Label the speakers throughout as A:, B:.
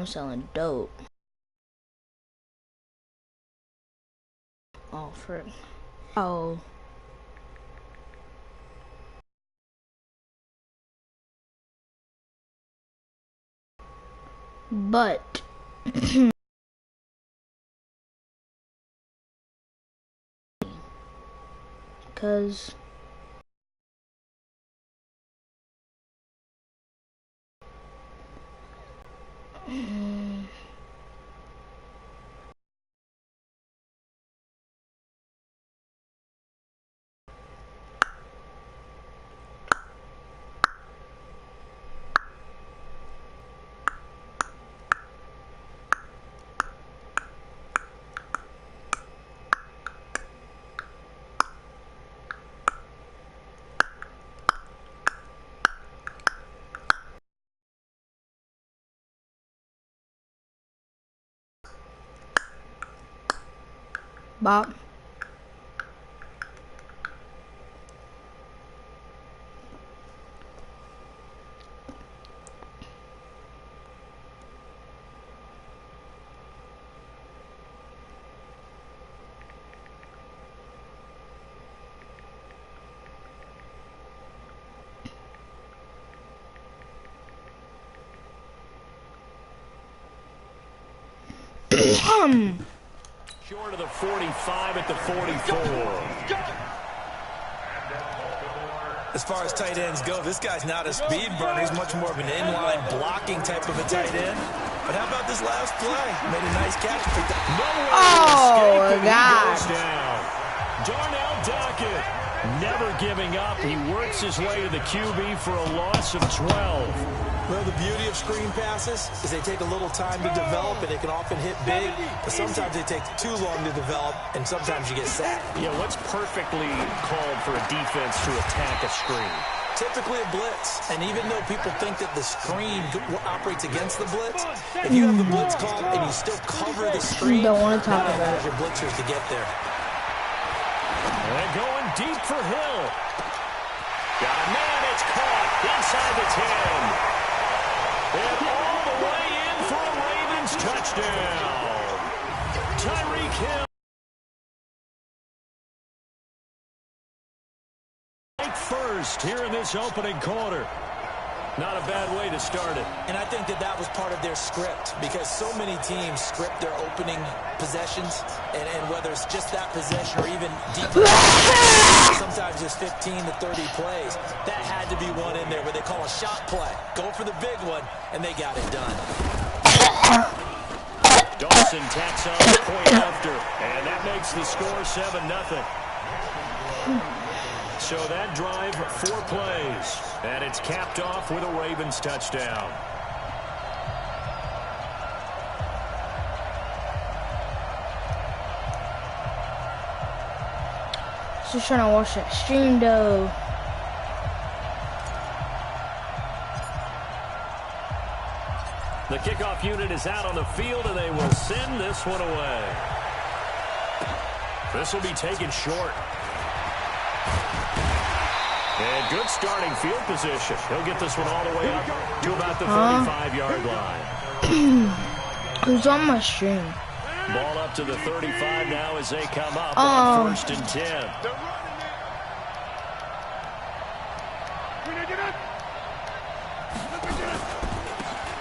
A: I'm selling dope. Oh, frick. Oh. But because Bob.
B: Short of the 45 at the 44.
C: As far as tight ends go, this guy's not a speed burner. He's much more of an inline blocking type of a tight end. But how about this last play? Made a nice catch.
A: Oh, God.
B: Darnell Dockett never giving up. He works his way to the QB for a loss of 12.
C: Well, the beauty of screen passes is they take a little time to develop, and they can often hit big, but sometimes they take too long to develop, and sometimes you get sacked.
B: Yeah, what's perfectly called for a defense to attack a screen?
C: Typically a blitz, and even though people think that the screen operates against the blitz, if you have the blitz called and you still cover the screen,
A: don't want to talk
C: that
A: about
C: allows your blitzers to get there.
B: And going deep for Hill. Got a man, it's caught inside the 10. And all the way in for a Ravens touchdown. Tyreek Hill. Right first here in this opening quarter. Not a bad way to start it.
C: And I think that that was part of their script, because so many teams script their opening possessions, and whether it's just that possession or even deep, sometimes it's 15 to 30 plays. That had to be one in there where they call a shot play. Go for the big one, and they got it done.
B: Dawson tacks on the point after, and that makes the score 7-0. So that drive, 4 plays, and it's capped off with a Ravens touchdown.
A: Just trying to watch that stream though.
B: The kickoff unit is out on the field, and they will send this one away. This will be taken short. And good starting field position. He'll get this one all the way up to about the 35-yard line.
A: Who's on my stream?
B: Ball up to the 35 now as they come up on 1st and 10.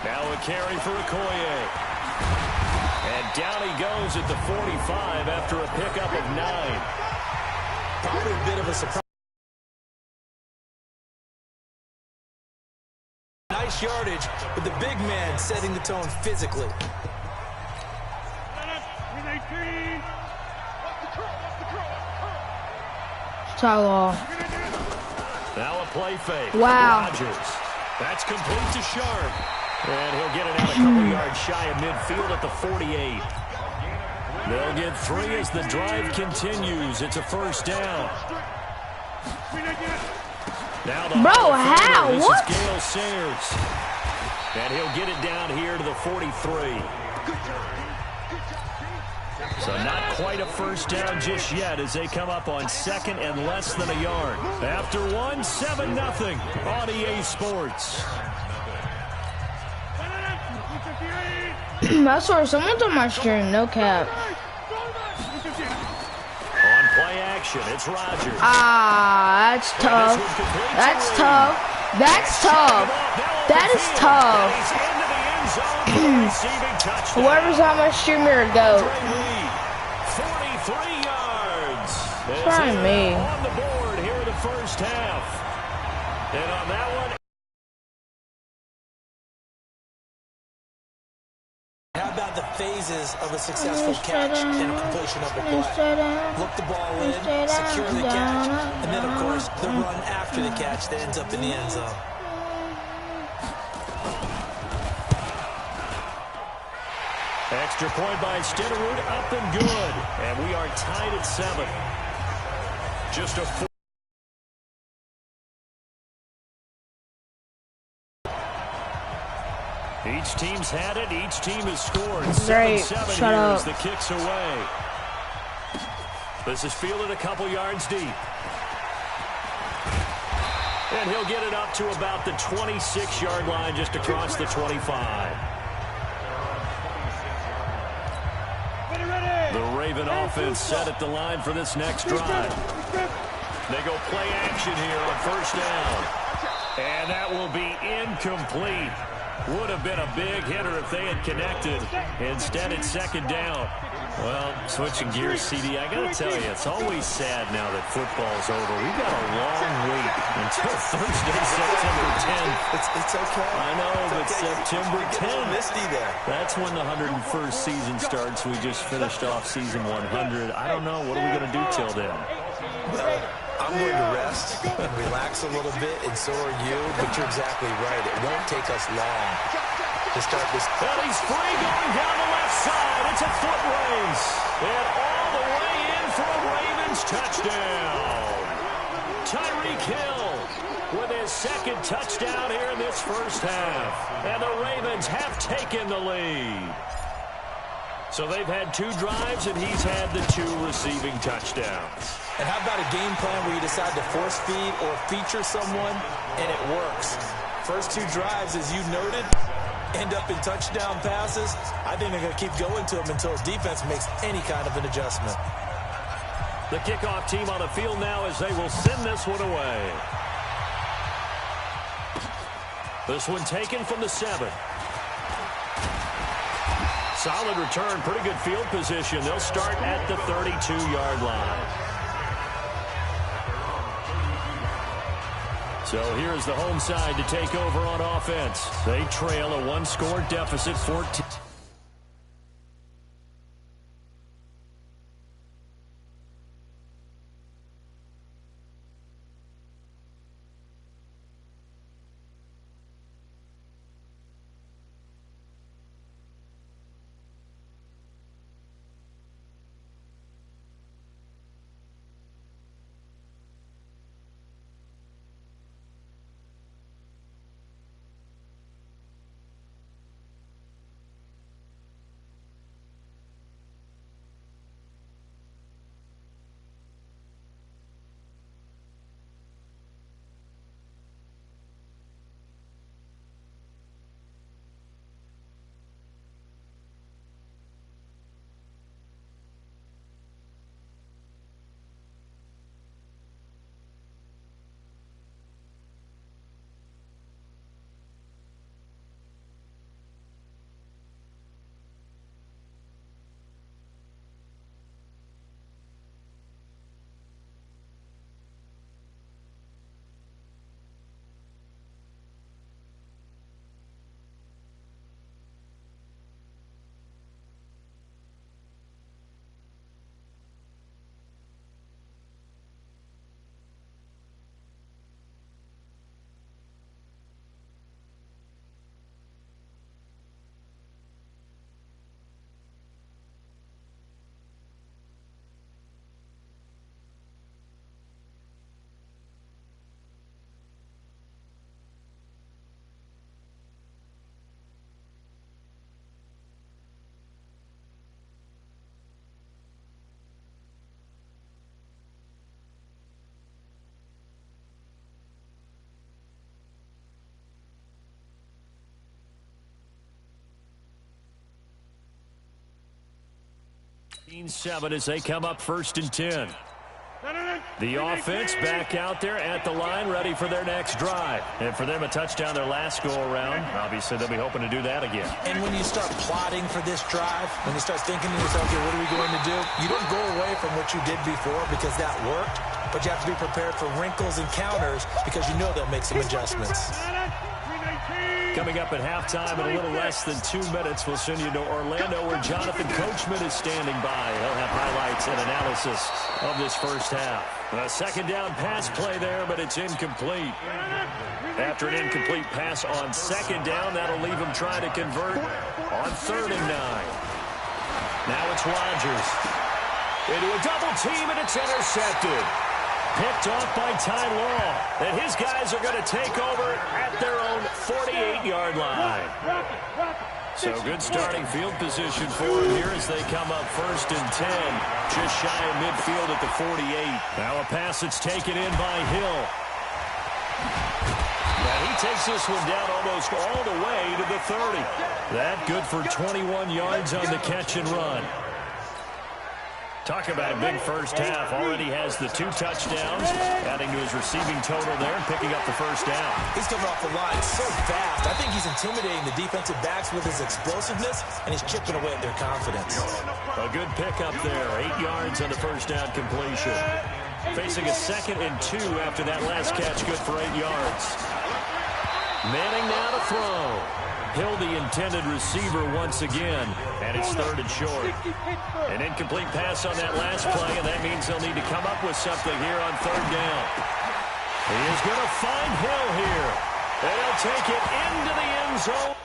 B: Now a carry for Okoye. And down he goes at the 45 after a pickup of 9.
C: Probably a bit of a surprise. Nice yardage, but the big man setting the tone physically.
A: Tyler.
B: Now a play fake.
A: Wow.
B: Rodgers. That's complete to Sharp. And he'll get it out a couple yards shy of midfield at the 48. They'll get 3 as the drive continues. It's a first down. Now the
A: how?
B: This
A: What?
B: is Gale Sayers. And he'll get it down here to the 43. So not quite a first down just yet as they come up on 2nd and less than a yard. After 1, 7-0 on EA Sports.
A: I saw someone's on my stream, no cap.
B: On play action, it's Rodgers.
A: Ah, that's tough. That's tough. That's tough. That is tough. Whoever's on my stream here go.
B: 43 yards.
A: Try me.
B: On the board here in the first half. And on that one.
C: How about the phases of a successful catch and a completion of a play? Look the ball in, secure the catch, and then, of course, the run after the catch that ends up in the end zone.
B: Extra point by Stenerud, up and good. And we are tied at 7. Just a 4. Each team's had it. Each team has scored.
A: Great.
B: 7-7
A: Shut
B: here
A: up.
B: as the kick's away. This is fielded a couple yards deep. And he'll get it up to about the 26-yard line, just across the 25. The Raven offense set at the line for this next drive. They go play action here on first down. And that will be incomplete. Would have been a big hitter if they had connected. Instead, it's second down. Well, switching gears, CD, I got to tell you, it's always sad now that football's over. We've got a long wait until Thursday, September 10th.
C: It's okay.
B: I know, but
C: okay.
B: September 10th.
C: Misty there.
B: That's when the 101st season starts. We just finished off season 100. I don't know. What are we going to do till then?
C: I'm going to rest and relax a little bit, and so are you, but you're exactly right. It won't take us long to start this.
B: And he's free going down the left side. It's a foot race. And all the way in for a Ravens touchdown. Tyreek Hill with his second touchdown here in this first half. And the Ravens have taken the lead. So they've had 2 drives, and he's had the 2 receiving touchdowns.
C: And how about a game plan where you decide to force feed or feature someone, and it works? First 2 drives, as you noted, end up in touchdown passes. I think they're going to keep going to them until defense makes any kind of an adjustment.
B: The kickoff team on the field now as they will send this one away. This one taken from the 7. Solid return, pretty good field position. They'll start at the 32-yard line. So here's the home side to take over on offense. They trail a 1-score deficit, 14. 7 as they come up 1st and 10. The offense back out there at the line, ready for their next drive. And for them, a touchdown their last go-around. Obviously, they'll be hoping to do that again.
C: And when you start plotting for this drive, when you start thinking to yourself, okay, what are we going to do? You don't go away from what you did before because that worked, but you have to be prepared for wrinkles and counters because you know they'll make some adjustments.
B: Coming up at halftime in a little less than 2 minutes, we'll send you to Orlando where Jonathan Coachman is standing by. He'll have highlights and analysis of this first half. A second down pass play there, but it's incomplete. After an incomplete pass on second down, that'll leave him trying to convert on 3rd and 9. Now it's Rodgers. Into a double team, and it's intercepted. Picked off by Ty Law. And his guys are going to take over at their own 48-yard line. So good starting field position for him here as they come up 1st and 10. Just shy of midfield at the 48. Now a pass that's taken in by Hill. And he takes this one down almost all the way to the 30. That good for 21 yards on the catch and run. Talk about a big first half. Already has the 2 touchdowns, adding to his receiving total there and picking up the first down.
C: He's coming off the line so fast. I think he's intimidating the defensive backs with his explosiveness, and he's chipping away at their confidence.
B: A good pickup there. 8 yards on the first down completion. Facing a 2nd and 2 after that last catch, good for 8 yards. Manning now to throw. Hill, the intended receiver once again, and it's 3rd and short. An incomplete pass on that last play, and that means they'll need to come up with something here on 3rd down. He is going to find Hill here, and he'll take it into the end zone.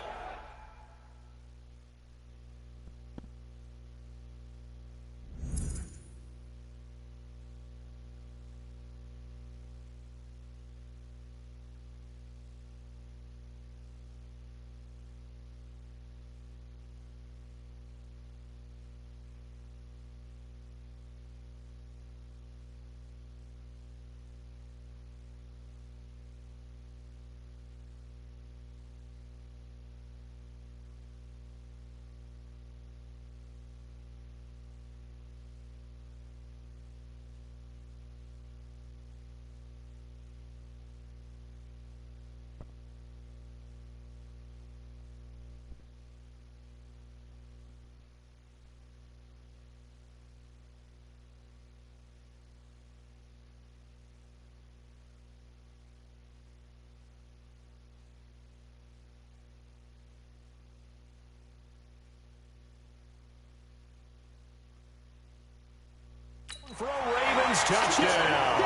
B: For a Ravens touchdown.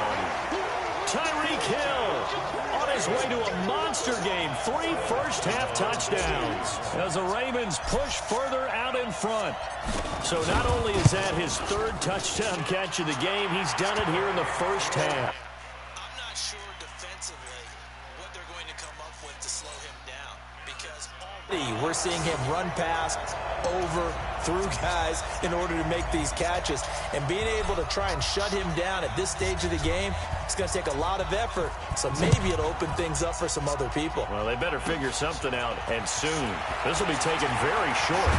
B: Tyreek Hill on his way to a monster game. 3 first-half touchdowns as the Ravens push further out in front. So not only is that his 3rd touchdown catch of the game, he's done it here in the first half.
C: I'm not sure defensively what they're going to come up with to slow him down because already we're seeing him run past, over, through guys in order to make these catches. And being able to try and shut him down at this stage of the game, it's going to take a lot of effort. So maybe it'll open things up for some other people.
B: Well, they better figure something out, and soon. This will be taken very short.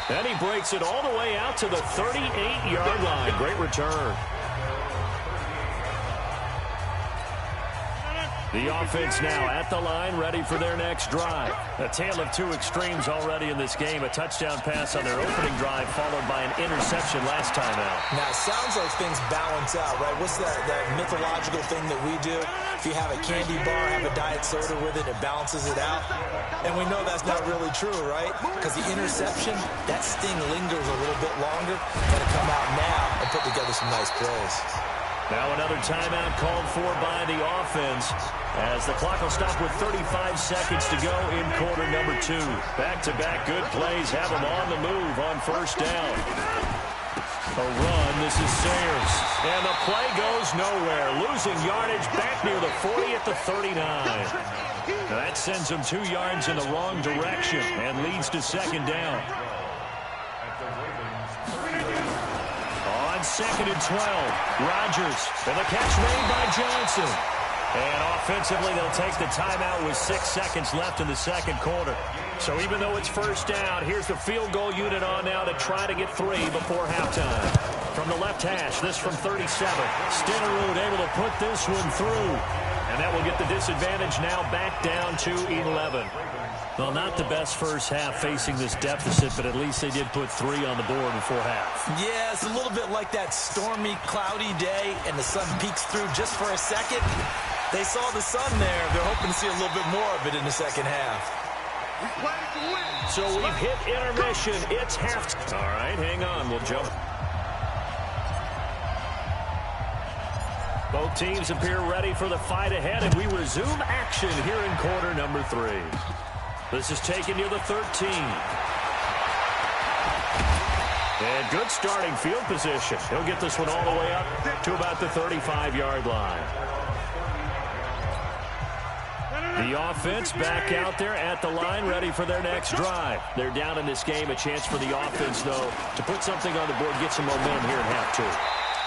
B: Then he breaks it all the way out to the 38-yard line. Great return. The offense now at the line, ready for their next drive. A tale of 2 extremes already in this game. A touchdown pass on their opening drive, followed by an interception last time out.
C: Now, it sounds like things balance out, right? What's that mythological thing that we do? If you have a candy bar, have a diet soda with it, it balances it out. And we know that's not really true, right? Because the interception, that sting lingers a little bit longer. Got to come out now and put together some nice plays.
B: Now another timeout called for by the offense as the clock will stop with 35 seconds to go in quarter number 2. Back-to-back good plays have them on the move on first down. A run, this is Sayers. And the play goes nowhere. Losing yardage back near the 40 at the 39. Now that sends them 2 yards in the wrong direction and leads to second down. On 2nd and 12, Rodgers, and the catch made by Johnson. And offensively, they'll take the timeout with 6 seconds left in the second quarter. So even though it's first down, here's the field goal unit on now to try to get 3 before halftime. From the left hash, this from 37. Stenerud able to put this one through. And that will get the disadvantage now back down to 11. Well, not the best first half facing this deficit, but at least they did put 3 on the board before half.
C: Yeah, it's a little bit like that stormy, cloudy day, and the sun peeks through just for a second. They saw the sun there. They're hoping to see a little bit more of it in the second half.
B: So we've hit intermission. It's half. All right, hang on. We'll jump. Both teams appear ready for the fight ahead, and we resume action here in quarter number 3. This is taken near the 13. And good starting field position. He'll get this one all the way up to about the 35-yard line. The offense back out there at the line, ready for their next drive. They're down in this game. A chance for the offense, though, to put something on the board, get some momentum here in half 2.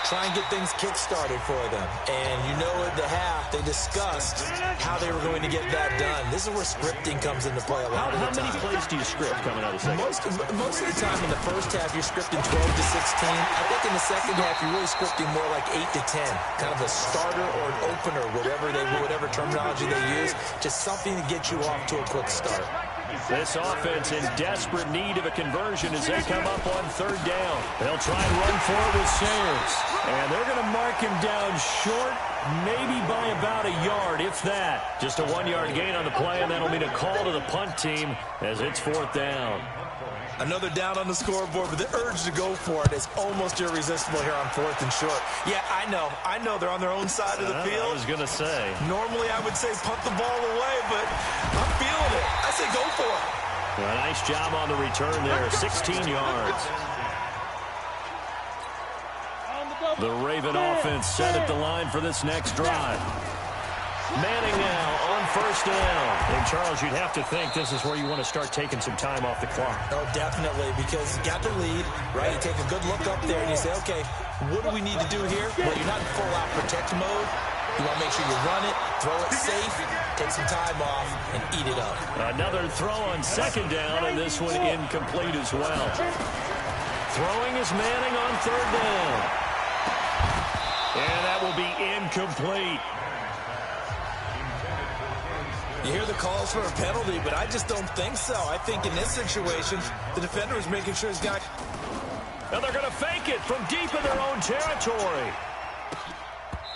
C: Try and get things kick-started for them. And you know at the half, they discussed how they were going to get that done. This is where scripting comes into play a lot of the time.
B: How many plays do you script coming out of the second?
C: Most of the time in the first half, you're scripting 12 to 16. I think in the second half, you're really scripting more like 8 to 10. Kind of a starter or an opener, whatever terminology they use. Just something to get you off to a quick start.
B: This offense in desperate need of a conversion as they come up on 3rd down. They'll try and run for it with Sayers. And they're going to mark him down short, maybe by about a yard, if that. Just a 1-yard gain on the play, and that'll mean a call to the punt team as it's 4th down.
C: Another down on the scoreboard, but the urge to go for it is almost irresistible here on 4th and short. Yeah, I know they're on their own side of the field.
B: I was going to say.
C: Normally I would say punt the ball away, but I'm feeling it. I say go for it.
B: Well, nice job on the return there, 16 yards. The Raven offense set at the line for this next drive. Manning now on 1st down. And, Charles, you'd have to think this is where you want to start taking some time off the clock.
C: Oh, definitely, because you got the lead, right? You take a good look up there and you say, okay, what do we need to do here? Well, you're not in full-out protect mode. You want to make sure you run it, throw it safe, take some time off, and eat it up.
B: Another throw on 2nd down, and this one incomplete as well. Throwing is Manning on 3rd down. And that will be incomplete.
C: You hear the calls for a penalty, but I just don't think so. I think in this situation, the defender is making sure he's got...
B: And they're going to fake it from deep in their own territory.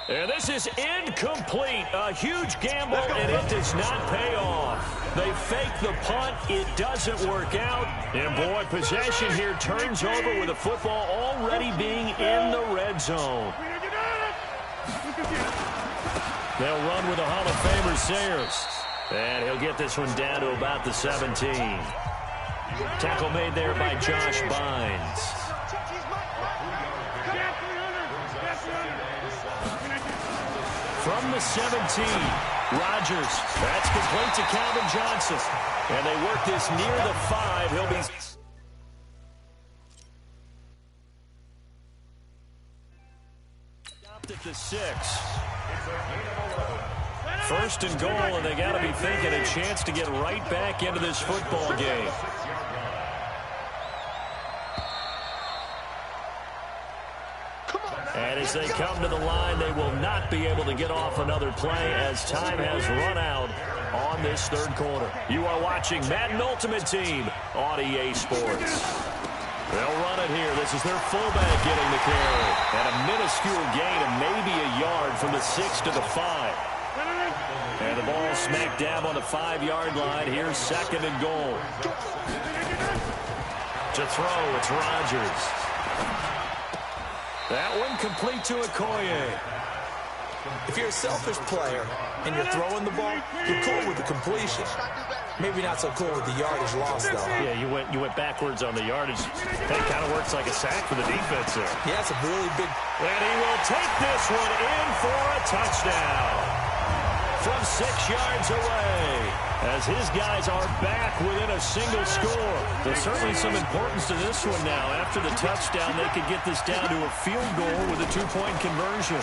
B: And this is incomplete. A huge gamble, and it does not pay off. They fake the punt. It doesn't work out. And, boy, possession here turns over with the football already being in the red zone. They'll run with the Hall of Famer Sayers. And he'll get this one down to about the 17. Tackle made there by Josh Bynes. From the 17, Rodgers. That's complete to Calvin Johnson. And they work this near the 5. He'll be... stopped at the 6. 1st and goal, and they got to be thinking a chance to get right back into this football game. And as they come to the line, they will not be able to get off another play as time has run out on this 3rd quarter. You are watching Madden Ultimate Team on EA Sports. They'll run it here. This is their fullback getting the carry. And a minuscule gain of maybe a yard from the 6 to the 5. And the ball smack dab on the 5-yard line. Here's 2nd and goal. To throw, it's Rodgers. That one complete to Okoye.
C: If you're a selfish player and you're throwing the ball, you're cool with the completion. Maybe not so cool with the yardage loss, though.
B: Yeah, you went backwards on the yardage. That kind of works like a sack for the defense there.
C: Yeah, it's a really big...
B: And he will take this one in for a touchdown. From 6 yards away, as his guys are back within a single score. There's certainly some importance to this one now. After the touchdown, they could get this down to a field goal with a 2-point conversion.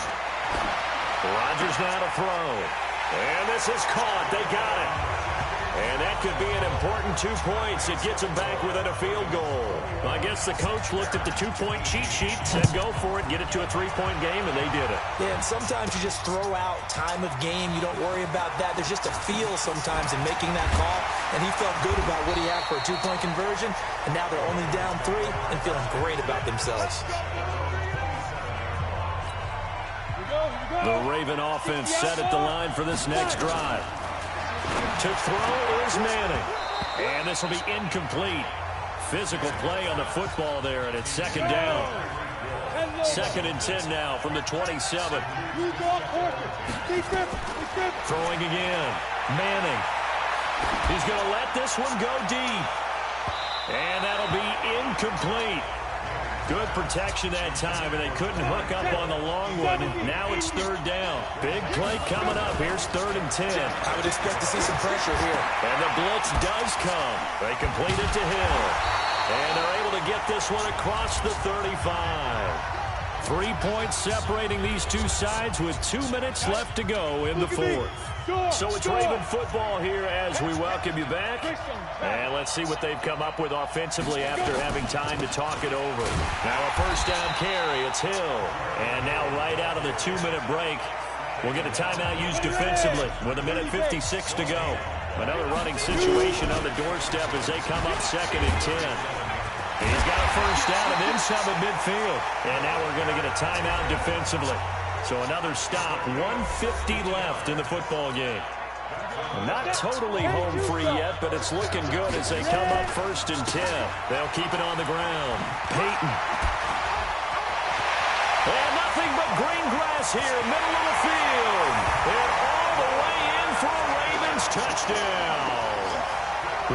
B: Rodgers now to throw. And this is caught. They got it. And that could be an important 2 points. It gets them back within a field goal. I guess the coach looked at the 2-point cheat sheet, said go for it, get it to a 3-point game, and they did it.
C: Yeah, and sometimes you just throw out time of game. You don't worry about that. There's just a feel sometimes in making that call, and he felt good about what he had for a 2-point conversion, and now they're only down 3 and feeling great about themselves.
B: The Raven offense set at the line for this next drive. To throw is Manning. And this will be incomplete. Physical play on the football there, and it's second down. 2nd and 10 now from the 27. Throwing again. Manning. He's going to let this one go deep. And that'll be incomplete. Good protection that time, and they couldn't hook up on the long one. Now it's 3rd down. Big play coming up. Here's 3rd and 10.
C: I would expect to see some pressure here.
B: And the blitz does come. They complete it to Hill. And they're able to get this one across the 35. 3 points separating these two sides with 2 minutes left to go in the 4th. So it's Raven football here as we welcome you back. And let's see what they've come up with offensively after having time to talk it over. Now a 1st down carry. It's Hill. And now right out of the 2-minute break, we'll get a timeout used defensively with 1:56 to go. Another running situation on the doorstep as they come up 2nd and 10. He's got a 1st down and then some at midfield. And now we're going to get a timeout defensively. So another stop, 1:50 left in the football game. Not totally home free yet, but it's looking good as they come up 1st and 10. They'll keep it on the ground. Peyton. And nothing but green grass here, middle of the field. And all the way in for a Ravens touchdown.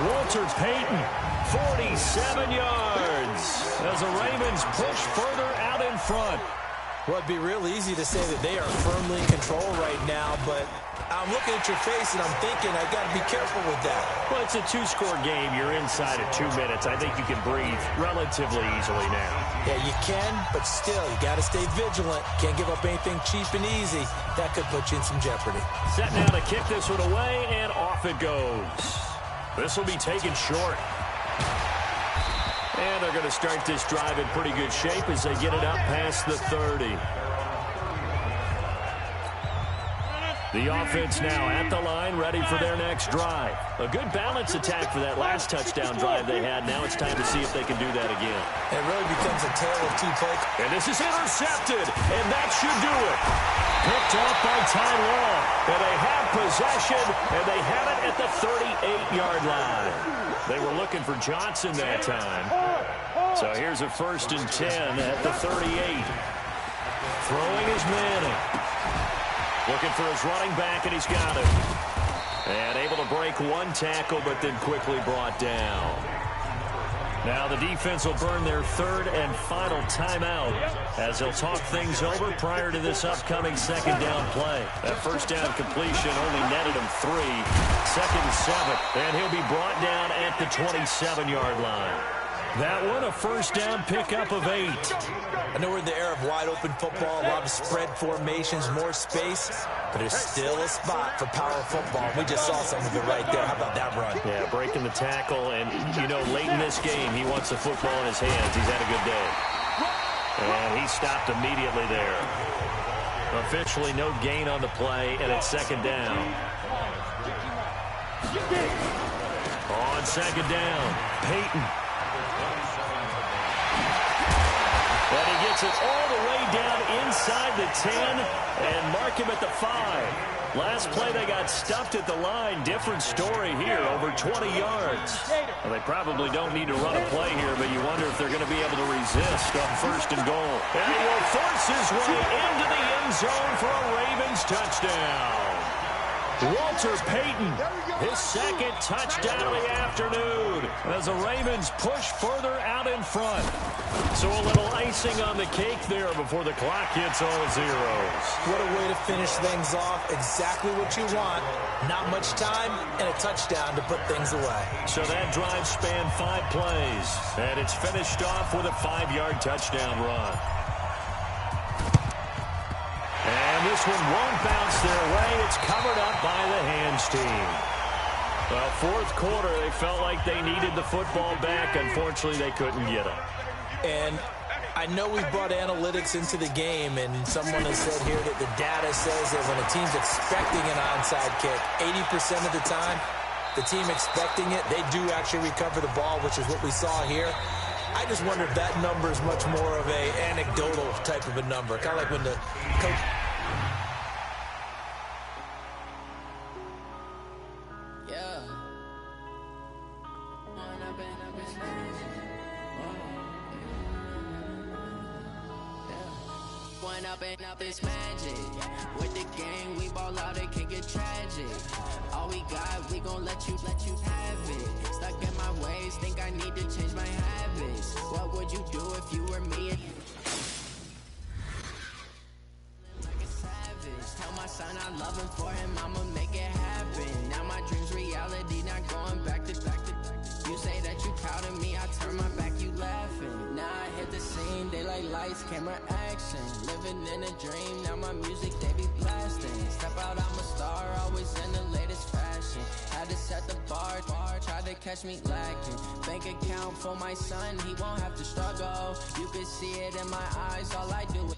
B: Walter Payton, 47 yards. As the Ravens push further out in front.
C: Well, it'd be real easy to say that they are firmly in control right now, but I'm looking at your face and I'm thinking I got to be careful with that.
B: Well, it's a 2-score game. You're inside of 2 minutes. I think you can breathe relatively easily now.
C: Yeah, you can, but still, you got to stay vigilant. Can't give up anything cheap and easy. That could put you in some jeopardy.
B: Set now to kick this one away, and off it goes. This will be taken short. And they're going to start this drive in pretty good shape as they get it up past the 30. The offense now at the line, ready for their next drive. A good balance attack for that last touchdown drive they had. Now it's time to see if they can do that again.
C: It really becomes a tale of 2 plays.
B: And this is intercepted, and that should do it. Picked up by Ty Law. And they have possession, and they have it at the 38-yard line. They were looking for Johnson that time. So here's a 1st and 10 at the 38. Throwing is Manning. Looking for his running back, and he's got it. And able to break 1 tackle, but then quickly brought down. Now the defense will burn their 3rd and final timeout as they'll talk things over prior to this upcoming 2nd down play. That 1st down completion only netted him 3. 2nd and 7, and he'll be brought down at the 27-yard line. That one, a 1st down pickup of 8.
C: I know we're in the era of wide-open football, a lot of spread formations, more space, but there's still a spot for power football. We just saw some of it right there. How about that run?
B: Yeah, breaking the tackle, and, you know, late in this game, he wants the football in his hands. He's had a good day. And he stopped immediately there. Officially no gain on the play, and it's 2nd down. On 2nd down, Peyton. And he gets it all the way down inside the 10 and mark him at the 5. Last play they got stuffed at the line. Different story here, over 20 yards. Well, they probably don't need to run a play here, but you wonder if they're going to be able to resist on 1st and goal. And he will force his way into the end zone for a Ravens touchdown. Walter Payton, his 2nd touchdown of the afternoon as the Ravens push further out in front. So a little icing on the cake there before the clock hits all zeros.
C: What a way to finish things off. Exactly what you want. Not much time and a touchdown to put things away.
B: So that drive spanned 5 plays, and it's finished off with a 5-yard touchdown run. And this one won't bounce their way. It's covered up by the hands team. Well, fourth quarter, they felt like they needed the football back. Unfortunately, they couldn't get it.
C: And I know we brought analytics into the game, and someone has said here that the data says that when a team's expecting an onside kick, 80% of the time, the team expecting it, they do actually recover the ball, which is what we saw here. I just wonder if that number is much more of a anecdotal type of a number, kind of like when the coach...
D: Up this magic with the gang, we ball out, it can get tragic. All we got, we gon' let you have it. Stuck in my ways, think I need to change my habits. What would you do if you were me? Like a savage, tell my son I love him, for him I'ma make it happen. Now my dreams reality, not going back to. You say that you proud of me, I turn my back, you laughing. Now I hit the scene, they like lights, camera, action. Living in a dream, now my music, they be blasting. Step out, I'm a star, always in the latest fashion. Had to set the bar, tried to catch me lacking. Bank account for my son, he won't have to struggle. You can see it in my eyes, all I do is